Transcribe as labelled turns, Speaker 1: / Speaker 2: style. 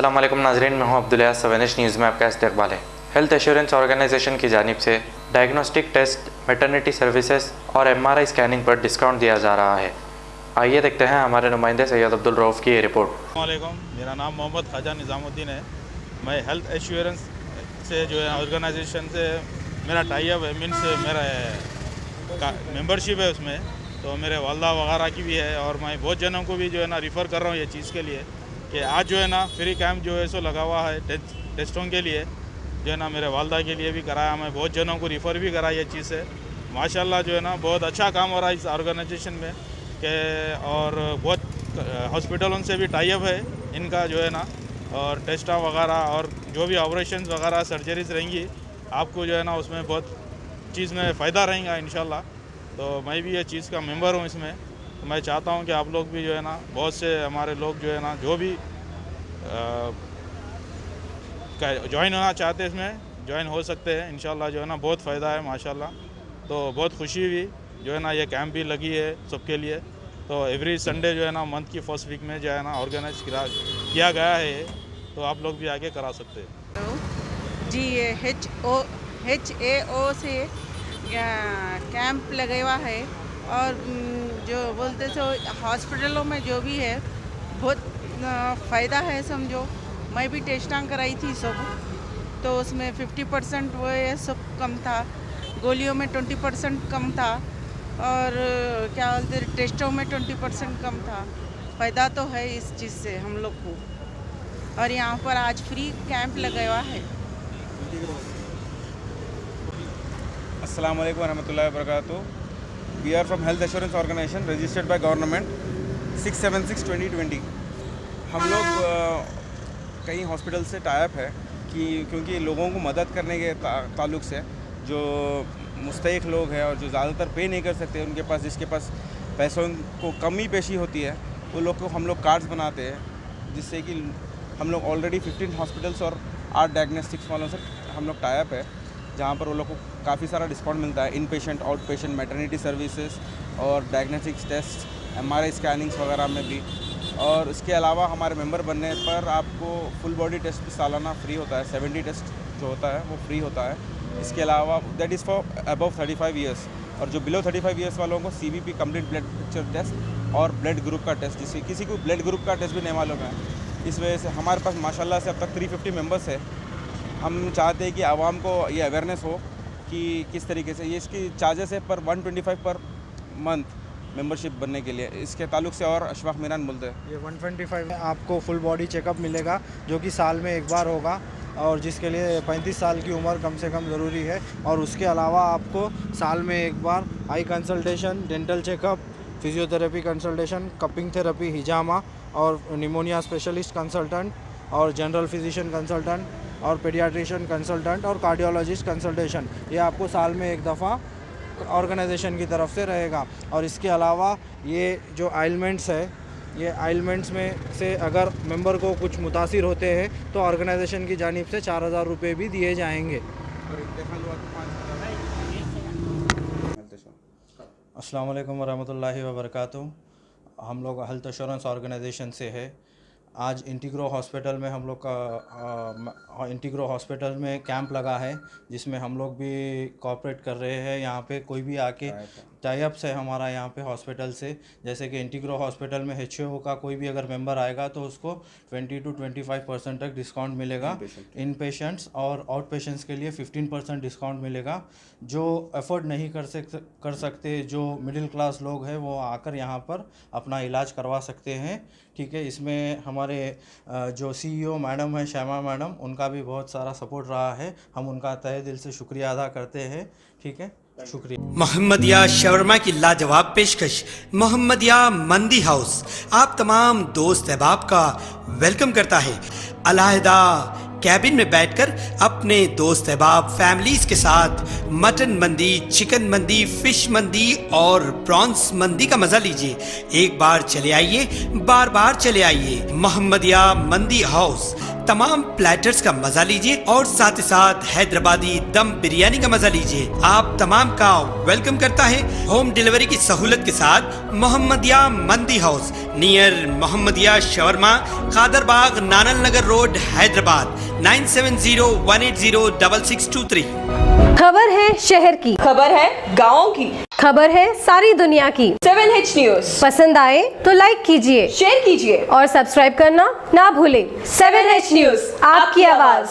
Speaker 1: अस्सलाम वालेकुम नाज़रीन, मैं हूं अब्दुल्ला। सवेनिश न्यूज़ में आपका इस्तकबाल है। हेल्थ एश्योरेंस ऑर्गेनाइजेशन की जानिब से डायग्नोस्टिक टेस्ट, मैटरनिटी सर्विसेज और MRI स्कैनिंग पर डिस्काउंट दिया जा रहा है। आइए देखते हैं हमारे नुमाइंदे सैयद अब्दुल रऊफ़ की ये रिपोर्ट।
Speaker 2: अस्सलाम वालेकुम, मेरा नाम मोहम्मद ख्वाजा निज़ामुद्दीन है। मैं हेल्थ एश्योरेंस से जो है ऑर्गेनाइजेशन से मेरा टाई अप है, मीन्स मेरा मेंबरशिप है उसमें, तो मेरे वालदा वगैरह की भी है। और मैं बहुत जनों को भी जो है ना रिफ़र कर रहा हूँ ये चीज़ के लिए कि आज जो है ना फ्री कैंप जो है सो लगा हुआ है टेस्टों के लिए, जो है ना मेरे वालदा के लिए भी कराया। मैं बहुत जनों को रिफ़र भी करा ये चीज़ से। माशाल्लाह जो है ना बहुत अच्छा काम हो रहा है इस ऑर्गेनाइजेशन में के, और बहुत हॉस्पिटलों से भी टाई अप है इनका जो है ना, और टेस्टा वगैरह और जो भी ऑपरेशन वगैरह सर्जरीज रहेंगी आपको जो है ना उसमें बहुत चीज़ में फ़ायदा रहेगा इंशाल्लाह। तो मैं भी ये चीज़ का मेंबर हूँ इसमें, तो मैं चाहता हूँ कि आप लोग भी जो है ना, बहुत से हमारे लोग जो है ना जो भी ज्वाइन होना चाहते हैं इसमें ज्वाइन हो सकते हैं इंशाल्लाह। जो है ना बहुत फ़ायदा है माशाल्लाह। तो बहुत खुशी हुई जो है ना ये कैंप भी लगी है सबके लिए। तो एवरी संडे जो है ना मंथ की फर्स्ट वीक में जो है ना ऑर्गेनाइज किया गया है, तो आप लोग भी आगे करा सकते हैं।
Speaker 3: जी, ये HAO से कैंप लगा हुआ है। और जो बोलते सो हॉस्पिटलों में जो भी है बहुत फ़ायदा है समझो। मैं भी टेस्टां कराई थी सब, तो उसमें 50% वो ये सब कम था, गोलियों में 20% कम था, और क्या बोलते टेस्टों में 20% कम था। फ़ायदा तो है इस चीज़ से हम लोग को। और यहाँ पर आज फ्री कैंप लगा हुआ है।
Speaker 4: अस्सलाम वालेकुम वरहमतुल्लाहि वबरकातुहू। We are from health assurance organisation registered by government 676/2020। हम लोग कई हॉस्पिटल से टाइप है क्योंकि लोगों को मदद करने के ताल्लुक़ से जो मुस्तहिक लोग हैं और जो ज़्यादातर पे नहीं कर सकते, उनके पास जिसके पास पैसों को कमी पेशी होती है, वो लोग को हम लोग कार्ड्स बनाते हैं, जिससे कि हम लोग ऑलरेडी 15 हॉस्पिटल्स और 8 डायग्नोस्टिक्स वालों से हम लोग टाइप है, जहाँ पर वो लोग को काफ़ी सारा डिस्काउंट मिलता है in patient, out patient, maternity services और डायग्नोस्टिक्स टेस्ट, MRI स्कैनिंग्स वगैरह में भी। और इसके अलावा हमारे मेंबर बनने पर आपको फुल बॉडी टेस्ट भी सालाना फ्री होता है। 70 टेस्ट जो होता है वो फ्री होता है। इसके अलावा that is for above 35 years, और जो बिलो 35 ईयर्स वालों को CBP complete blood picture test और ब्लड ग्रुप का टेस्ट, जिससे किसी को ब्लड ग्रुप का टेस्ट भी नहीं मालूम है। इस वजह से हमारे पास माशाल्लाह से अब तक 350 मेंबर्स है। हम चाहते हैं कि आवाम को ये अवेयरनेस हो कि किस तरीके से ये इसकी चार्जेस है पर 125 पर मंथ मेंबरशिप बनने के लिए। इसके ताल्लुक़ से और अशफाक मीरान बोलते हैं।
Speaker 5: ये 125 में आपको फुल बॉडी चेकअप मिलेगा, जो कि साल में एक बार होगा, और जिसके लिए 35 साल की उम्र कम से कम ज़रूरी है। और उसके अलावा आपको साल में एक बार eye consultation, dental checkup, physiotherapy consultation, cupping therapy, हिजामा और निमोनिया स्पेशलिस्ट कंसल्टेंट और जनरल फिजिशियन कंसल्टेंट और पेडियाट्रिशियन कंसल्टेंट और कार्डियोलॉजिस्ट कंसल्टेशन, ये आपको साल में एक दफ़ा ऑर्गेनाइजेशन की तरफ से रहेगा। और इसके अलावा ये जो आइलमेंट्स है, ये आइलमेंट्स में से अगर मेंबर को कुछ मुतासिर होते हैं तो ऑर्गेनाइजेशन की जानिब से 4000 रुपये भी दिए जाएंगे। अस्सलाम वालेकुम वरहमतुल्लाहि वबरकातुहू। हम लोग हेल्थ एश्योरेंस ऑर्गेनाइजेशन से है। आज इंटीग्रो हॉस्पिटल में हम लोग का इंटीग्रो हॉस्पिटल में कैंप लगा है, जिसमें हम लोग भी कोऑपरेट कर रहे हैं। यहाँ पे कोई भी आके टाई अप्स है हमारा यहाँ पे हॉस्पिटल से, जैसे कि इंटीग्रो हॉस्पिटल में HAO का कोई भी अगर मेंबर आएगा तो उसको 20 to 25% तक डिस्काउंट मिलेगा इन पेशेंट्स, और आउट पेशेंट्स के लिए 15% डिस्काउंट मिलेगा। जो एफोर्ड नहीं कर सकते, जो मिडिल क्लास लोग हैं, वो आकर यहाँ पर अपना इलाज करवा सकते हैं। ठीक है, इसमें हमारे जो CEO मैडम है, श्यामा मैडम, उनका भी बहुत सारा सपोर्ट रहा है। हम उनका तहे दिल से शुक्रिया अदा करते हैं। ठीक है, शुक्रिया।
Speaker 6: मोहम्मदिया शवरमा की लाजवाब पेशकश मोहम्मदिया मंदी हाउस आप तमाम दोस्त अहबाब का वेलकम करता है। अलहदा कैबिन में बैठकर अपने दोस्त अहबाब फैमिलीज के साथ मटन मंदी, चिकन मंदी, फिश मंदी और प्रॉन्स मंदी का मजा लीजिए। एक बार चले आइए, बार बार चले आइए। मोहम्मदिया मंदी हाउस तमाम प्लेटर्स का मजा लीजिए और साथ ही साथ हैदराबादी दम बिरयानी का मजा लीजिए। आप तमाम का वेलकम करता है होम डिलीवरी की सहूलत के साथ मोहम्मदिया मंदी house near Mohammadia shawarma, Kadarbagh, नानल नगर रोड, हैदराबाद 9701806623।
Speaker 7: खबर है शहर की,
Speaker 8: खबर है गाँव की,
Speaker 7: खबर है सारी दुनिया की।
Speaker 8: 7H न्यूज
Speaker 7: पसंद आए तो लाइक कीजिए,
Speaker 8: शेयर कीजिए
Speaker 7: और सब्सक्राइब करना ना भूलें।
Speaker 8: 7H न्यूज,
Speaker 7: आपकी आवाज।